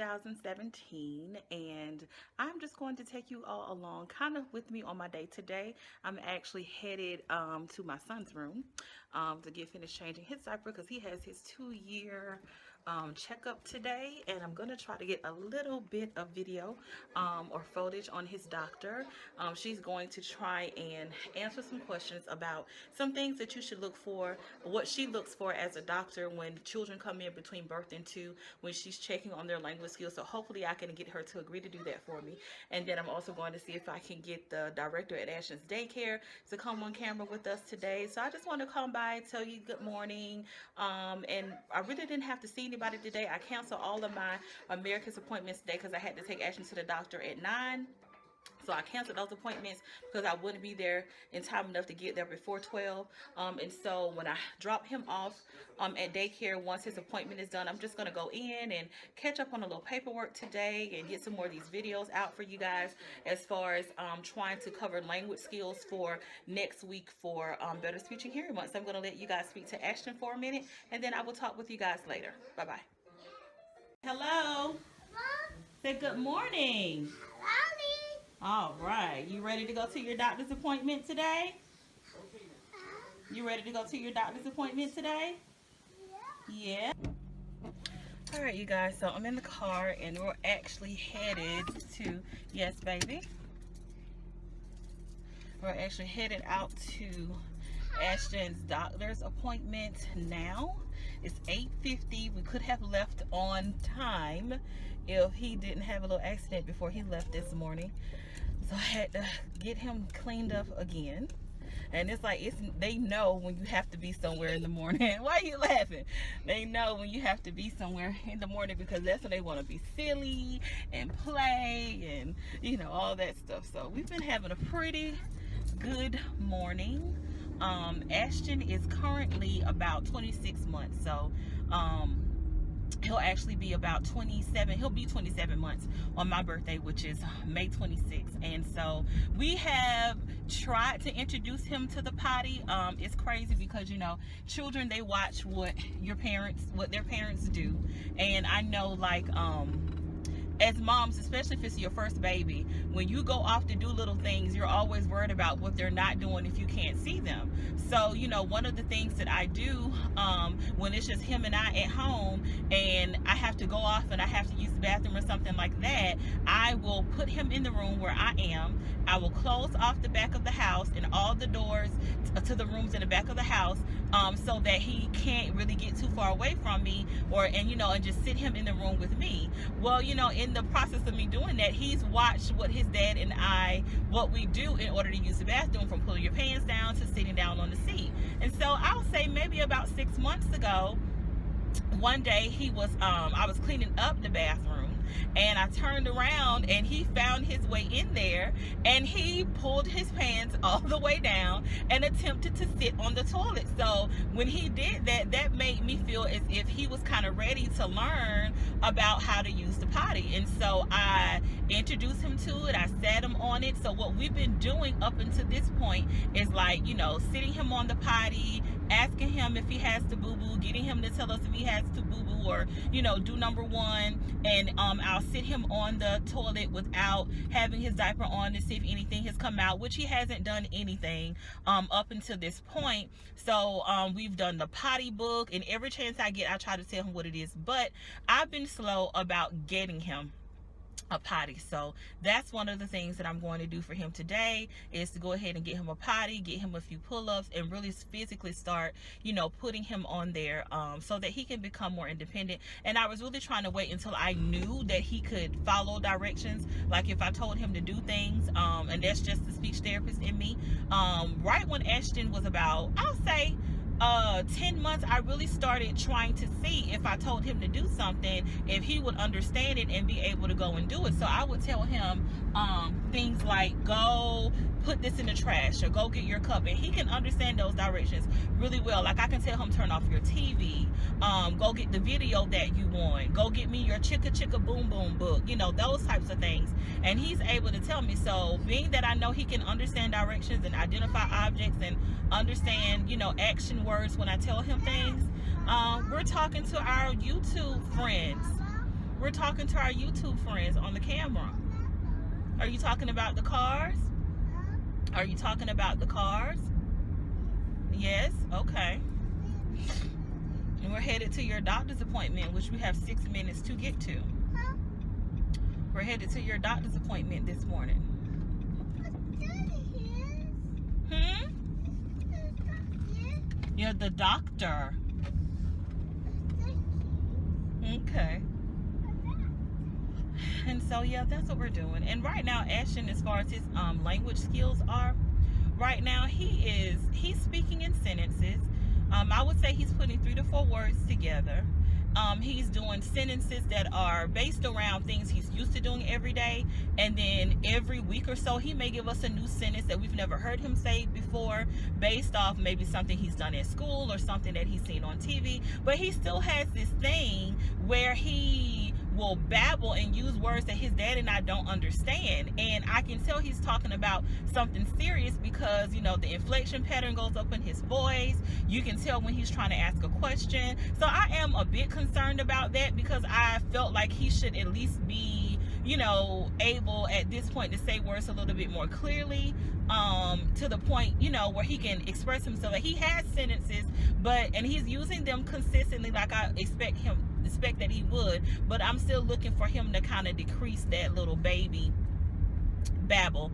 2017, and I'm just going to take you all along kind of with me on my day today. I'm actually headed to my son's room to get finished changing his diaper because he has his 2-year checkup today, and I'm going to try to get a little bit of video or footage on his doctor. She's going to try and answer some questions about some things that you should look for, what she looks for as a doctor when children come in between birth and 2, when she's checking on their language skills. So hopefully I can get her to agree to do that for me. And then I'm also going to see if I can get the director at Ashton'S daycare to come on camera with us today. So I just want to come by, tell you good morning. And I really didn't have to see anybody today. I canceled all of my America's appointments today because I had to take Ashton to the doctor at 9. So I canceled those appointments because I wouldn't be there in time enough to get there before 12. And so when I drop him off at daycare, once his appointment is done, I'm just going to go in and catch up on a little paperwork today and get some more of these videos out for you guys as far as trying to cover language skills for next week for Better Speech and Hearing Month. So I'm going to let you guys speak to Ashton for a minute, and then I will talk with you guys later. Bye-bye. Hello. Mom? Say good morning. All right, you ready to go to your doctor's appointment today? You ready to go to your doctor's appointment today? Yeah. All right, you guys, so I'm in the car and we're actually headed to, yes, baby. We're actually headed out to Ashton's doctor's appointment now. It's 8:50. We could have left on time if he didn't have a little accident before he left this morning. So I had to get him cleaned up again. And it's like, they know when you have to be somewhere in the morning. Why are you laughing? They know when you have to be somewhere in the morning because that's when they want to be silly and play and, you know, all that stuff. So we've been having a pretty good morning. Ashton is currently about 26 months. So, he'll actually be about 27. He'll be 27 months on my birthday, which is May 26th. And so we have tried to introduce him to the potty. It's crazy because, you know, children, they watch what their parents do. And I know, like, as moms, especially if it's your first baby, when you go off to do little things, you're always worried about what they're not doing if you can't see them. So, you know, one of the things that I do when it's just him and I at home and I have to go off and I have to use the bathroom or something like that, I will put him in the room where I am. I will close off the back of the house and all the doors to the rooms in the back of the house so that he can't really get too far away from me and just sit him in the room with me. Well, you know, in the process of me doing that, he's watched what his dad and what we do in order to use the bathroom, from pulling your pants down to sitting down on the seat. And so I'll say maybe about 6 months ago, one day I was cleaning up the bathroom and I turned around and he found his way in there and he pulled his pants all the way down and attempted to sit on the toilet. So when he did that, that made me feel as if he was kind of ready to learn about how to use the potty. And so I introduced him to it. I sat him on it. So what we've been doing up until this point is, like, you know, sitting him on the potty, asking him if he has to boo-boo, getting him to tell us if he has to boo-boo or, you know, do number 1. And I'll sit him on the toilet without having his diaper on to see if anything has come out, which he hasn't done anything up until this point. So we've done the potty book, and every chance I get, I try to tell him what it is. But I've been slow about getting him a potty. So that's one of the things that I'm going to do for him today, is to go ahead and get him a potty, get him a few pull-ups, and really physically start, you know, putting him on there so that he can become more independent. And I was really trying to wait until I knew that he could follow directions, like if I told him to do things, and that's just the speech therapist in me. Right when Ashton was about, I'll say, 10 months, I really started trying to see if I told him to do something, if he would understand it and be able to go and do it. So I would tell him things like, go put this in the trash, or go get your cup, and he can understand those directions really well. Like, I can tell him, turn off your TV, go get the video that you want, go get me your chicka chicka boom boom book, you know, those types of things. And he's able to tell me. So being that I know he can understand directions and identify objects and understand, you know, action words when I tell him things, we're talking to our YouTube friends. We're talking to our YouTube friends on the camera. Are you talking about the cars? Are you talking about the cars? Yes? Okay. And we're headed to your doctor's appointment, which we have 6 minutes to get to. We're headed to your doctor's appointment this morning. You're the doctor. Okay. And so yeah, that's what we're doing. And right now, Ashton, as far as his language skills are, right now he's speaking in sentences. I would say he's putting 3 to 4 words together. He's doing sentences that are based around things he's used to doing every day, and then every week or so he may give us a new sentence that we've never heard him say before, based off maybe something he's done at school or something that he's seen on TV. But he still has this thing where he will babble and use words that his dad and I don't understand, and I can tell he's talking about something serious because, you know, the inflection pattern goes up in his voice. You can tell when he's trying to ask a question. So I am a bit concerned about that, because I felt like he should at least be, you know, able at this point to say words a little bit more clearly, to the point, you know, where he can express himself. Like, he has sentences, and he's using them consistently like I expect that he would, but I'm still looking for him to kind of decrease that little baby babble,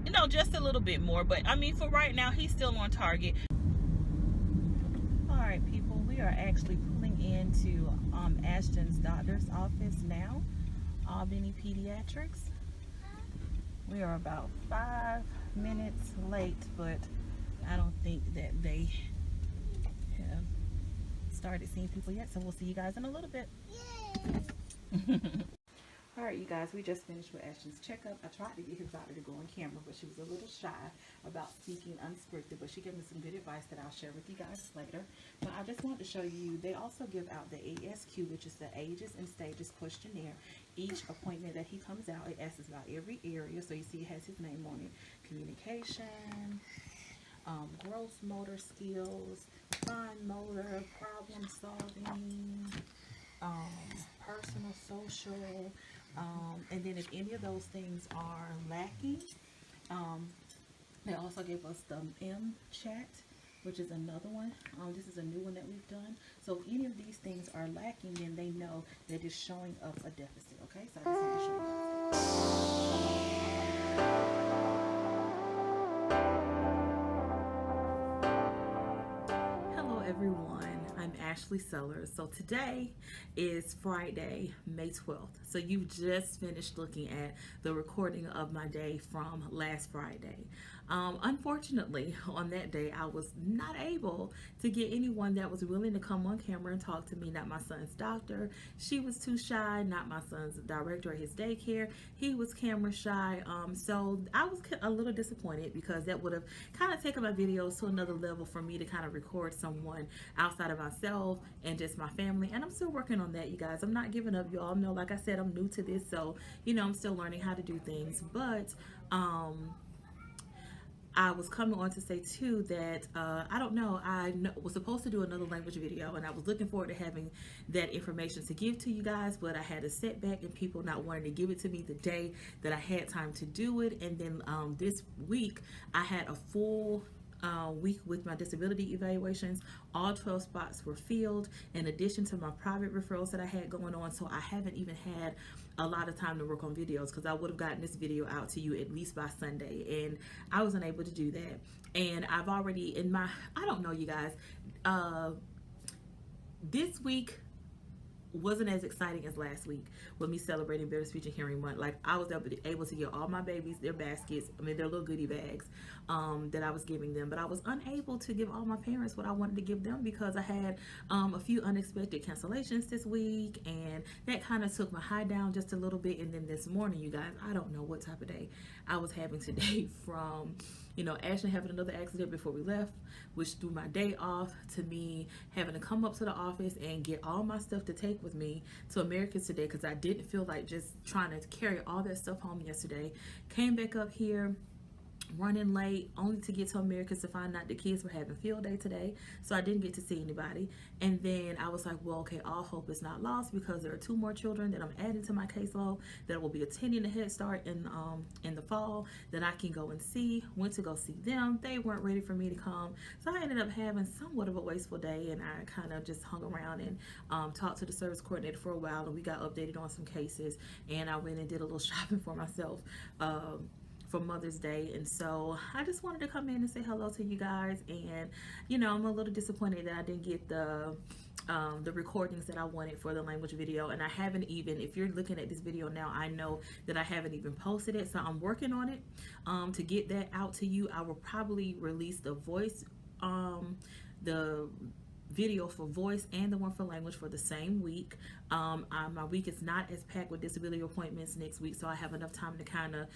you know, just a little bit more. But I mean, for right now, he's still on target. All right, people, we are actually pulling into Ashton's doctor's office now, Albany Pediatrics. We are about 5 minutes late, but I don't think that they have started seeing people yet, so we'll see you guys in a little bit. All right, you guys, we just finished with Ashton's checkup. I tried to get his doctor to go on camera, but she was a little shy about speaking unscripted, but she gave me some good advice that I'll share with you guys later. But I just wanted to show you, they also give out the ASQ, which is the Ages and Stages questionnaire. Each appointment that he comes out, it asks about every area, so you see it has his name on it. Communication, gross motor skills, fine motor, problem solving, personal, social, and then if any of those things are lacking, they also gave us the M.Ed, which is another one. This is a new one that we've done. So if any of these things are lacking, then they know that it's showing up a deficit. Okay, so I just want to show you guys. Hello everyone, I'm Ashely Sellers. So today is Friday, May 12th. So you've just finished looking at the recording of my day from last Friday. Unfortunately, on that day, I was not able to get anyone that was willing to come on camera and talk to me. Not my son's doctor. She was too shy. Not my son's director at his daycare. He was camera shy. So I was a little disappointed, because that would have kind of taken my videos to another level for me to kind of record someone outside of myself and just my family. And I'm still working on that, you guys. I'm not giving up. You all know, like I said, I'm new to this. So, you know, I'm still learning how to do things. But, I was coming on to say too that I don't know, was supposed to do another language video, and I was looking forward to having that information to give to you guys, but I had a setback and people not wanting to give it to me the day that I had time to do it. And then this week I had a full week with my disability evaluations. All 12 spots were filled, in addition to my private referrals that I had going on. So I haven't even had a lot of time to work on videos, because I would have gotten this video out to you at least by Sunday, and I wasn't able to do that. And I've already I don't know, you guys, this week wasn't as exciting as last week with me celebrating Better Speech and Hearing Month. Like, I was able to get all my babies their baskets, their little goodie bags that I was giving them, but I was unable to give all my parents what I wanted to give them, because I had a few unexpected cancellations this week, and that kind of took my high down just a little bit. And then this morning, you guys, I don't know what type of day I was having today, from, you know, Ashley having another accident before we left, which threw my day off, to me having to come up to the office and get all my stuff to take with me to Americans today, because I didn't feel like just trying to carry all that stuff home yesterday. Came back up here, running late only to get to Americus to find out the kids were having field day today, so I didn't get to see anybody. And then I was like, well, okay, all hope is not lost, because there are 2 more children that I'm adding to my caseload that will be attending the Head Start in the fall that I can go and see. Went to go see them. They weren't ready for me to come, so I ended up having somewhat of a wasteful day, and I kind of just hung around and talked to the service coordinator for a while, and we got updated on some cases, and I went and did a little shopping for myself for Mother's Day. And so I just wanted to come in and say hello to you guys. And I'm a little disappointed that I didn't get the recordings that I wanted for the language video, and I haven't even, if you're looking at this video now, I know that I haven't even posted it, so I'm working on it to get that out to you. I will probably release the voice the video for voice and the one for language for the same week. My week is not as packed with disability appointments next week, so I have enough time to kind of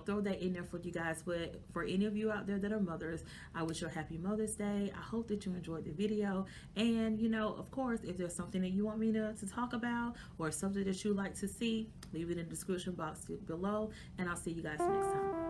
throw that in there for you guys. But for any of you out there that are mothers, I wish you a happy Mother's Day. I hope that you enjoyed the video, and of course, if there's something that you want me to talk about or something that you like to see, leave it in the description box below, and I'll see you guys next time.